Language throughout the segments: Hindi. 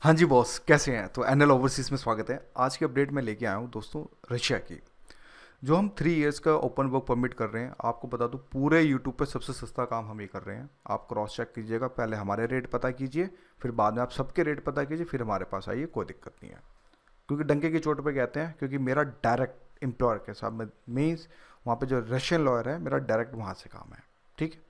हाँ जी बॉस, कैसे हैं? तो एनएल ओवरसीज़ में स्वागत है। आज की अपडेट मैं लेके आया हूँ दोस्तों, रशिया की। जो हम 3 इयर्स का ओपन वर्क परमिट कर रहे हैं, आपको बता दूँ पूरे यूट्यूब पे सबसे सस्ता काम हम ये कर रहे हैं। आप क्रॉस चेक कीजिएगा, पहले हमारे रेट पता कीजिए, फिर बाद में आप सबके रेट पता कीजिए, फिर हमारे पास आइए, कोई दिक्कत नहीं है। क्योंकि डंके की चोट पे कहते हैं, क्योंकि मेरा डायरेक्ट एम्प्लॉयर के साथ में मीन्स वहाँ पे जो रशियन लॉयर है, मेरा डायरेक्ट वहाँ से काम है। ठीक है।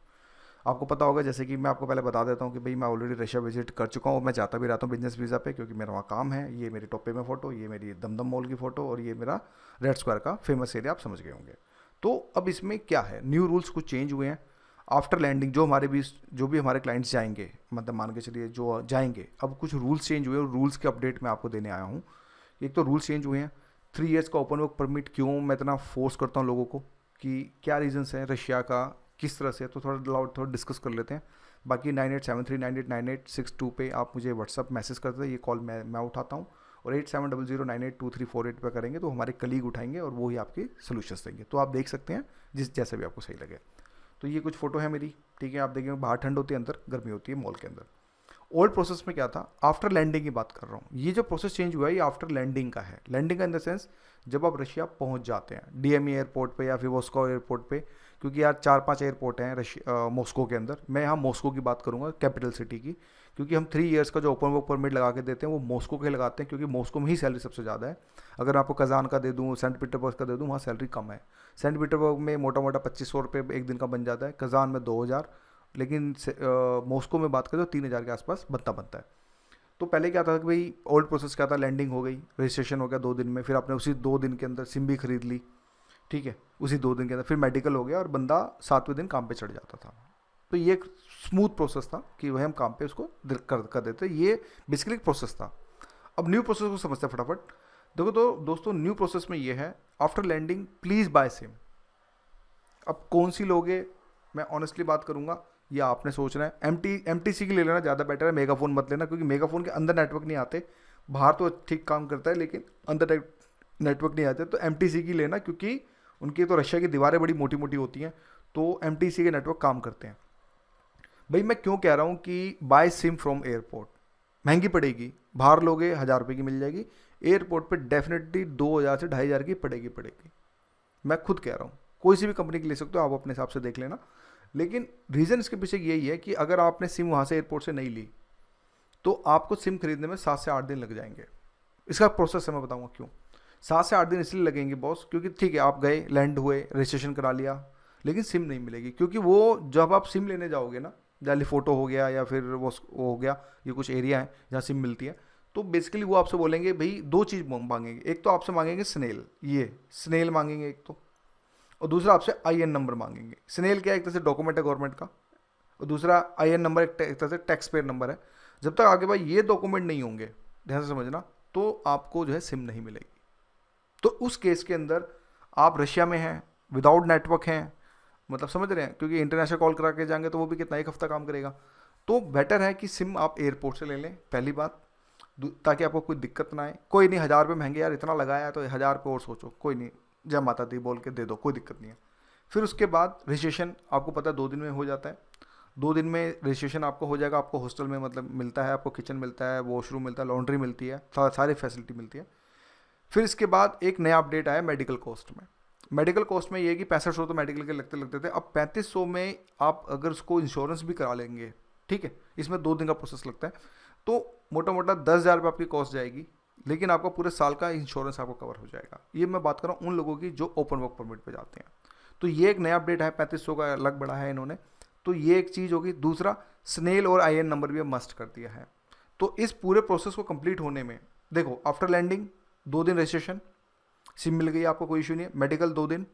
आपको पता होगा, जैसे कि मैं आपको पहले बता देता हूँ कि भाई मैं ऑलरेडी रशिया विजिट कर चुका हूँ, मैं जाता भी रहता हूँ बिजनेस वीज़ा पे, क्योंकि मेरा वहाँ काम है। ये मेरी टोपे में फ़ोटो, ये मेरी दमदम मॉल की फ़ोटो, और ये मेरा रेड स्क्वायर का फेमस एरिया, आप समझ गए होंगे। तो अब इसमें क्या है, न्यू रूल्स कुछ चेंज हुए हैं आफ्टर लैंडिंग। जो भी हमारे क्लाइंट्स जाएंगे, मतलब मान के चलिए जो जाएंगे, अब कुछ रूल्स चेंज हुए और रूल्स के अपडेट मैं आपको देने आया हूँ। एक तो रूल्स चेंज हुए हैं। 3 इयर्स का ओपन वर्क परमिट क्यों मैं इतना फोर्स करता हूँ लोगों को, कि क्या रीजंस है रशिया का, किस तरह से, तो थोड़ा डिस्कस कर लेते हैं। बाकी 9873989862 पे आप मुझे व्हाट्सअप मैसेज करते हैं, ये कॉल मैं उठाता हूँ। और 8700982348 पे करेंगे तो हमारे कलीग उठाएंगे और वो ही आपके सोल्यूशंस देंगे। तो आप देख सकते हैं जिस जैसे भी आपको सही लगे। तो ये कुछ फोटो है मेरी, ठीक है। आप देखेंगे बाहर ठंड होती है, अंदर गर्मी होती है मॉल के अंदर। ओल्ड प्रोसेस में क्या था, आफ्टर लैंडिंग की बात कर रहा हूँ। ये जो प्रोसेस चेंज हुआ है ये आफ्टर लैंडिंग का है। लैंडिंग का इन द सेंस जब आप रशिया पहुंच जाते हैं डीएमई एयरपोर्ट पे या फिर मॉस्को एयरपोर्ट पे, क्योंकि यार 4-5 एयरपोर्ट हैं रशिया मॉस्को के अंदर। मैं यहाँ मॉस्को की बात करूँगा, कैपिटल सिटी की, क्योंकि हम 3 इयर्स का जो ओपन वर्क परमिट लगा के देते हैं वो मॉस्को के लगाते हैं, क्योंकि मॉस्को में ही सैलरी सबसे ज़्यादा है। अगर आपको कजान का दे दूँ, सेंट पीटरबर्ग का दे दूँ, वहाँ सैलरी कम है। सेंट पीटरबर्ग में मोटा मोटा 2500 रुपये एक दिन का बन जाता है, कजान में 2000, लेकिन मॉस्को में बात करें तो 3000 के आसपास बनता है। तो पहले क्या था कि भाई ओल्ड प्रोसेस क्या था, लैंडिंग हो गई, रजिस्ट्रेशन हो गया 2 दिन में, फिर आपने उसी 2 दिन के अंदर सिम भी खरीद ली, ठीक है। उसी 2 दिन के अंदर फिर मेडिकल हो गया और बंदा 7वें दिन काम पे चढ़ जाता था। तो ये एक स्मूथ प्रोसेस था कि वह हम काम पे उसको कर देते। ये बेसिकली एक प्रोसेस था। अब न्यू प्रोसेस को समझते हैं फटाफट। देखो तो दोस्तों, न्यू प्रोसेस में ये है, after landing please buy SIM. अब कौन सी लोगे, मैं ऑनेस्टली बात करूंगा, ये आपने सोचना है। एम टी सी की ले लेना ज़्यादा बेटर है, मेगाफोन मत लेना, क्योंकि मेगाफोन के अंदर नेटवर्क नहीं आते। बाहर तो ठीक काम करता है लेकिन अंदर नेटवर्क नहीं आते। तो एम टी सी की लेना, क्योंकि उनकी तो रशिया की दीवारें बड़ी मोटी मोटी होती हैं, तो एम टी सी के नेटवर्क काम करते हैं। भाई मैं क्यों कह रहा हूँ कि बाय सिम फ्रॉम एयरपोर्ट, महंगी पड़ेगी। बाहर लोगे 1000 रुपये की मिल जाएगी, एयरपोर्ट पे डेफिनेटली 2000 से 2500 की पड़ेगी। मैं खुद कह रहा हूँ, कोई सी भी कंपनी की ले सकते हो आप, अपने हिसाब से देख लेना। लेकिन रीज़न इसके पीछे यही है कि अगर आपने सिम वहाँ से एयरपोर्ट से नहीं ली, तो आपको सिम खरीदने में 7 से 8 दिन लग जाएंगे। इसका प्रोसेस है, मैं बताऊँगा क्यों। 7 से 8 दिन इसलिए लगेंगे बॉस, क्योंकि ठीक है आप गए, लैंड हुए, रजिस्ट्रेशन करा लिया, लेकिन सिम नहीं मिलेगी। क्योंकि वो जब आप सिम लेने जाओगे ना, जैसे फोटो हो गया या फिर वो हो गया, ये कुछ एरिया है जहाँ सिम मिलती है, तो बेसिकली वो आपसे बोलेंगे भाई 2 चीज़ मांगेंगे। एक तो आपसे मांगेंगे स्नेल, ये स्नेल मांगेंगे एक तो, और दूसरा आपसे आईएन नंबर मांगेंगे। स्नेल क्या है, एक तरह से डॉक्यूमेंट है गवर्नमेंट का, और दूसरा आईएन नंबर एक तरह से टैक्स पेयर नंबर है। जब तक आगे भाई ये डॉक्यूमेंट नहीं होंगे, ध्यान से समझना, तो आपको जो है सिम नहीं मिलेगी। तो उस केस के अंदर आप रशिया में हैं, विदाउट नेटवर्क हैं, मतलब समझ रहे हैं, क्योंकि इंटरनेशनल कॉल करा के जाएंगे तो वो भी कितना, 1 हफ्ता काम करेगा। तो बेटर है कि सिम आप एयरपोर्ट से ले लें, पहली बात, ताकि आपको कोई दिक्कत ना आए। कोई नहीं, 1000 रुपये महंगे यार, इतना लगाया है तो 1000 रुपये और सोचो, कोई नहीं, जय माता दी बोल के दे दो, कोई दिक्कत नहीं है। फिर उसके बाद रजिस्ट्रेशन आपको पता है 2 दिन में हो जाता है। 2 दिन में रजिस्ट्रेशन आपको हो जाएगा। आपको हॉस्टल में मतलब मिलता है, आपको किचन मिलता है, वॉशरूम मिलता है, लॉन्ड्री मिलती है, सारी फैसिलिटी मिलती है। फिर इसके बाद एक नया अपडेट आया मेडिकल कॉस्ट में। मेडिकल कॉस्ट में ये है कि 6500 तो मेडिकल के लगते लगते थे, अब 3500 में आप अगर उसको इंश्योरेंस भी करा लेंगे, ठीक है, इसमें 2 दिन का प्रोसेस लगता है, तो मोटा मोटा 10,000 रुपये आपकी कॉस्ट जाएगी, लेकिन आपका पूरे साल का इंश्योरेंस आपको कवर हो जाएगा। ये मैं बात कर रहा हूँ उन लोगों की जो ओपन वर्क परमिट पे जाते हैं। तो ये एक नया अपडेट है, 3500 का अलग बढ़ा है इन्होंने। तो ये एक चीज़ होगी। दूसरा, स्नेल और आईएन नंबर भी मस्ट कर दिया है। तो इस पूरे प्रोसेस को कंप्लीट होने में, देखो आफ्टर लैंडिंग 2 दिन रजिस्ट्रेशन, सिम मिल गई आपको, कोई इशू नहीं है, मेडिकल 2 दिन,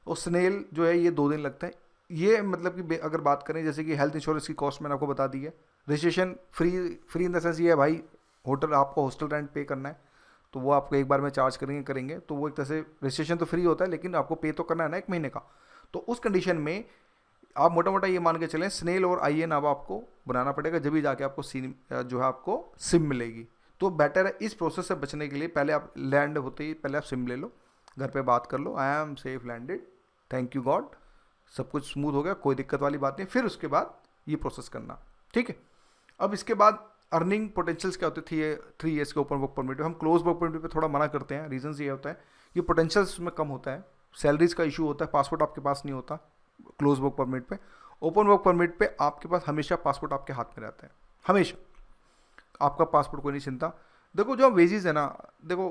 और स्नेल जो है ये 2 दिन लगता है। ये मतलब कि अगर बात करें, जैसे कि हेल्थ इंश्योरेंस की कॉस्ट मैंने आपको बता दी है। Registration free in the sense ये है भाई, होटल आपको हॉस्टल रेंट पे करना है, तो वो आपको एक बार में चार्ज करेंगे, तो वो एक तरह से रजिस्ट्रेशन तो फ्री होता है, लेकिन आपको पे तो करना है ना 1 महीने का। तो उस कंडीशन में आप मोटा मोटा ये मान के चलें, स्नेल और आईएन अब आपको बनाना पड़ेगा, जब भी जाके आपको सिम जो है आपको सिम मिलेगी। तो बेटर है इस प्रोसेस से बचने के लिए, पहले आप लैंड होते ही पहले आप सिम ले लो, घर पे बात कर लो, I am safe landed, thank you God, सब कुछ स्मूथ हो गया, कोई दिक्कत वाली बात नहीं। फिर उसके बाद ये प्रोसेस करना, ठीक है। अब इसके बाद अर्निंग पोटेंशियल्स क्या होते थे 3 ईयर्स के ओपन वर्क परमिट पे। हम क्लोज वर्क परमिट पे थोड़ा मना करते हैं, रीज़न ये होता है कि पोटेंशियल्स में कम होता है, सैलरीज का इशू होता है, पासपोर्ट आपके पास नहीं होता क्लोज वर्क परमिट पे। ओपन वर्क परमिट पे आपके पास हमेशा पासपोर्ट आपके हाथ में रहता है, हमेशा आपका पासपोर्ट कोई नहीं चिंता। देखो जो वेजेस है ना, देखो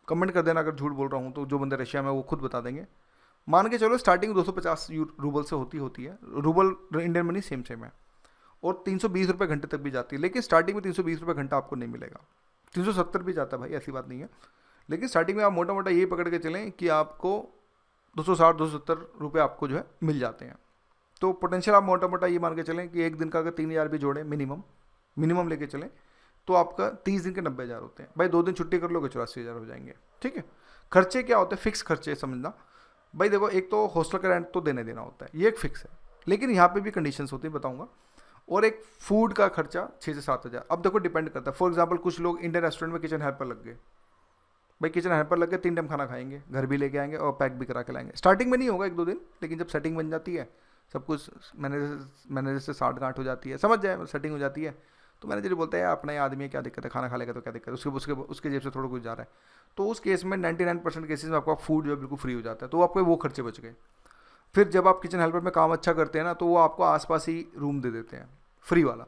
कमेंट कर देना अगर झूठ बोल रहा हूँ, तो जो बंदे रशिया में वो खुद बता देंगे। मान के चलो स्टार्टिंग 250 रूबल से होती है, rouble Indian money same same है, और 320 रुपये घंटे तक भी जाती है। लेकिन स्टार्टिंग में 320 रुपये घंटा आपको नहीं मिलेगा, 370 भी जाता है भाई, ऐसी बात नहीं है। लेकिन स्टार्टिंग में आप मोटा मोटा ये पकड़ के चलें कि आपको 260 270 रुपये आपको जो है मिल जाते हैं। तो पोटेंशियल आप मोटा मोटा ये मान के चलें कि एक दिन का अगर 3,000 भी जोड़ें मिनिमम लेके चलें, तो आपका 30 दिन के 90,000 होते हैं भाई। 2 दिन छुट्टी कर लोगे 84,000 हो जाएंगे, ठीक है। खर्चे क्या होते हैं, फिक्स खर्चे समझना भाई। देखो एक तो हॉस्टल का रेंट तो देना होता है, ये एक फिक्स है, लेकिन यहाँ पे भी कंडीशंस होती है, बताऊंगा। और एक फूड का खर्चा 6 से 7,000। अब देखो डिपेंड करता है, फॉर एग्जांपल कुछ लोग इंडियन रेस्टोरेंट में किचन हेल्पर लग गए भाई, किचन हेल्पर लग गए, 3 टाइम खाना खाएंगे, घर भी लेके आएंगे और पैक भी करा के लाएंगे। स्टार्टिंग में नहीं होगा 1-2 दिन, लेकिन जब सेटिंग बन जाती है, सब कुछ मैनेजर से साठ गांठ हो जाती है, समझ जाए सेटिंग हो जाती है, तो मैनेजर बोलता है अपना ही आदमी है, क्या दिक्कत है, खाना खा लेगा तो क्या दिक्कत है, उसके जेब से थोड़ा कुछ जा रहा है। तो उस केस में 99% केसेस में आपका फूड जो है बिल्कुल फ्री हो जाता है, तो आपके वो खर्चे बच गए। फिर जब आप किचन हेल्पर में काम अच्छा करते हैं ना, तो वो आपको आसपास ही रूम दे देते हैं, फ्री वाला।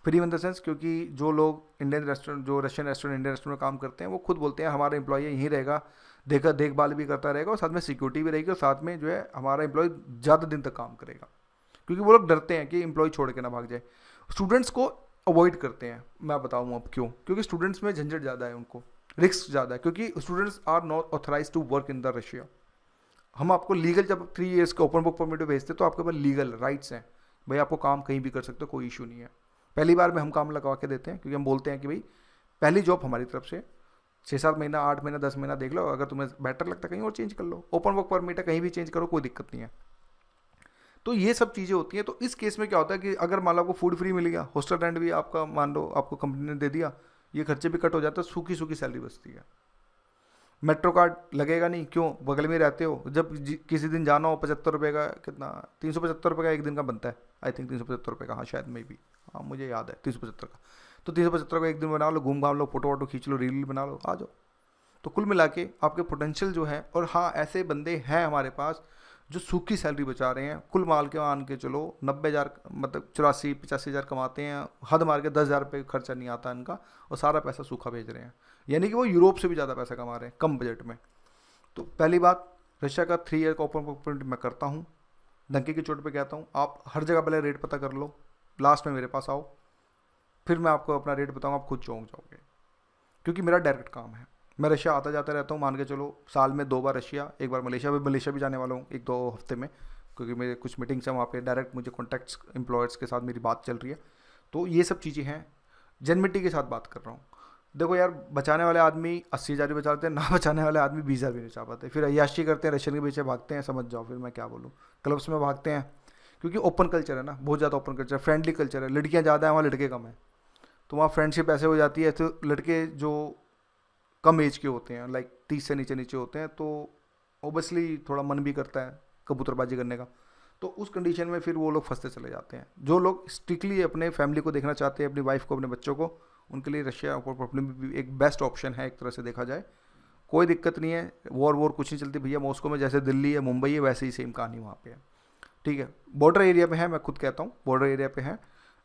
फ्री इन द सेंस, क्योंकि जो लोग इंडियन रेस्टोरेंट, जो रशियन रेस्टोरेंट, इंडियन रेस्टोरेंट में काम करते हैं, वो खुद बोलते हैं हमारा एम्प्लॉय यहीं रहेगा, देखभाल भी करता रहेगा, और साथ में सिक्योरिटी भी रहेगी, और साथ में जो है हमारा एम्प्लॉय ज़्यादा दिन तक काम करेगा, क्योंकि वो लोग डरते हैं कि एम्प्लॉय छोड़ के ना भाग जाए। स्टूडेंट्स को अवॉइड करते हैं, मैं बताऊँ अब क्यों, क्योंकि स्टूडेंट्स में झंझट ज़्यादा है, उनको रिस्क ज़्यादा है, क्योंकि students are not authorise to work in the Russia. हम आपको लीगल, जब 3 ईयर्स का ओपन बुक परमिट भेजते हैं, तो आपके पास लीगल राइट्स हैं भाई, आपको काम कहीं भी कर सकते हो, कोई इशू नहीं है। पहली बार में हम काम लगवा के देते हैं, क्योंकि हम बोलते हैं कि भाई पहली जॉब हमारी तरफ से 6-7 महीना, 8 महीना, 10 महीना देख लो, अगर तुम्हें बेटर लगता है कहीं और चेंज कर लो, ओपन वर्क परमिट है, कहीं भी चेंज करो, कोई दिक्कत नहीं है। तो ये सब चीज़ें होती हैं। तो इस केस में क्या होता है कि अगर मान लो आपको फूड फ्री मिल गया, हॉस्टल रेंट भी आपका मान लो आपको कंपनी ने दे दिया, ये खर्चे भी कट हो जाते हैं, सूखी सूखी सैलरी बचती है। मेट्रो कार्ड लगेगा नहीं, क्यों, बगल में रहते हो, जब किसी दिन जाना हो 75 रुपये का, कितना 375 रुपये का एक दिन का बनता है, आई थिंक 375 रुपये का, हाँ शायद में भी, हाँ मुझे याद है 375 का। तो 375 का एक दिन बना लो, घूम घाम लो, फोटो वोटो खींच लो, रील बना लो, आ जाओ। तो कुल मिला के आपके पोटेंशियल जो है, और हाँ ऐसे बंदे हैं हमारे पास जो सूखी सैलरी बचा रहे हैं, कुल माल के मान के चलो 90,000, मतलब 84-85,000 कमाते हैं, हद मार के 10,000 रुपये खर्चा नहीं आता इनका, और सारा पैसा सूखा भेज रहे हैं, यानी कि वो यूरोप से भी ज़्यादा पैसा कमा रहे हैं कम बजट में। तो पहली बात, रशिया का 3 ईयर का ओपन वर्क परमिट मैं करता हूँ, धक्के की चोट पे कहता हूँ, आप हर जगह पहले रेट पता कर लो, लास्ट में मेरे पास आओ, फिर मैं आपको अपना रेट बताऊँगा, आप खुद चौंक जाओगे, क्योंकि मेरा डायरेक्ट काम है। मैं रशिया आता जाता रहता हूँ, मान के चलो साल में 2 बार रशिया, 1 बार मलेशिया भी जाने वाला हूँ 1-2 हफ्ते में, क्योंकि मेरे कुछ मीटिंग्स हैं वहाँ पे, डायरेक्ट मुझे कॉन्टैक्ट्स एम्प्लॉयर्स के साथ मेरी बात चल रही है। तो ये सब चीज़ें हैं, जेनमिटी के साथ बात कर रहा हूँ। देखो यार, बचाने वाले आदमी 80,000 भी बचाते हैं, ना बचाने वाले आदमी 20,000 भी नहीं बचा पाते, फिर अय्याशी करते हैं, रशियन के पीछे भागते हैं, समझ जाओ फिर मैं क्या बोलूँ, क्लब्स में भागते हैं, क्योंकि ओपन कल्चर है ना, बहुत ज़्यादा ओपन कल्चर, फ्रेंडली कल्चर है, लड़कियाँ ज़्यादा हैं वहाँ, लड़के कम हैं, तो वहाँ फ्रेंडशिप ऐसे हो जाती है। तो लड़के जो कम एज के होते हैं, लाइक 30 से नीचे होते हैं, तो ओबियसली थोड़ा मन भी करता है कबूतरबाजी करने का, तो उस कंडीशन में फिर वो लोग फंसते चले जाते हैं। जो लोग स्ट्रिक्टली अपने फैमिली को देखना चाहते हैं, अपनी वाइफ को, अपने बच्चों को, उनके लिए रशिया भी एक बेस्ट ऑप्शन है, एक तरह से देखा जाए, कोई दिक्कत नहीं है। वॉर कुछ नहीं चलती भैया, मॉस्को में जैसे दिल्ली है, मुंबई है, वैसे ही सेम कहानी वहाँ पे है, ठीक है। बॉर्डर एरिया पे है, मैं खुद कहता हूँ बॉर्डर एरिया पे है।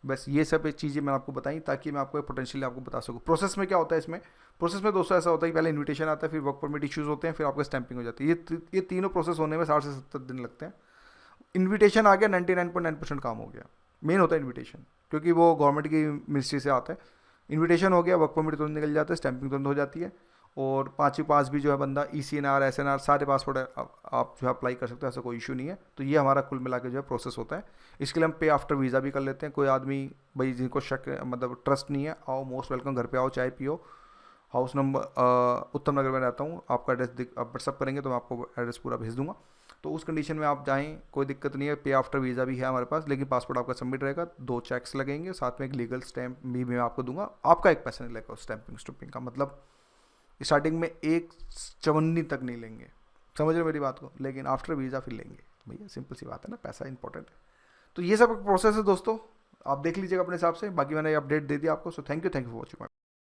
बस ये सब चीज़ें मैंने आपको बताई ताकि मैं आपको पोटेंशियली आपको बता सकूँ। प्रोसेस में क्या होता है, इसमें प्रोसेस में दोस्तों ऐसा होता है कि पहले इन्विटेशन आता है, फिर वर्क परमिट इश्यूज़ होते हैं, फिर आपका स्टैंपिंग हो जाती है। ये तीनों प्रोसेस होने में 60 से 70 दिन लगते हैं। इन्विटेशन आ गया, 99.9% काम हो गया। मेन होता है इन्विटेशन, क्योंकि वो गवर्नमेंट की मिनिस्ट्री से आता है। इन्विटेशन हो गया, वर्क परमिट तुरंत निकल जाता है, स्टैंपिंग तुरंत हो जाती है, और 5 पास भी जो है बंदा ECNR SNR सारे पासपोर्ट आप जो है अप्लाई कर सकते हो, ऐसा कोई इशू नहीं है। तो ये हमारा कुल मिला के जो है प्रोसेस होता है। इसके लिए हम पे आफ्टर वीज़ा भी कर लेते हैं। कोई आदमी भाई जिनको शक मतलब ट्रस्ट नहीं है, आओ, मोस्ट वेलकम, घर पे आओ, चाय पियो। हाउस नंबर उत्तम नगर में रहता हूँ, आपका एड्रेस आप व्हाट्सअप करेंगे तो मैं आपको एड्रेस पूरा भेज दूँगा। तो उस कंडीशन में आप जाएँ, कोई दिक्कत नहीं है। पे आफ्टर वीज़ा भी है हमारे पास, लेकिन पासपोर्ट आपका सबमिट रहेगा, 2 चेक्स लगेंगे, साथ में एक लीगल स्टैम्प भी मैं आपको दूंगा। आपका एक पैसा नहीं लगेगा स्टैंपिंग का, मतलब स्टार्टिंग में एक चवन्नी तक नहीं लेंगे, समझ रहे हो मेरी बात को, लेकिन आफ्टर वीज़ा फिर लेंगे भैया, सिंपल सी बात है ना, पैसा इंपॉर्टेंट है। तो ये सब प्रोसेस है दोस्तों, आप देख लीजिएगा अपने हिसाब से, बाकी मैंने अपडेट दे दिया आपको। So thank you for watching.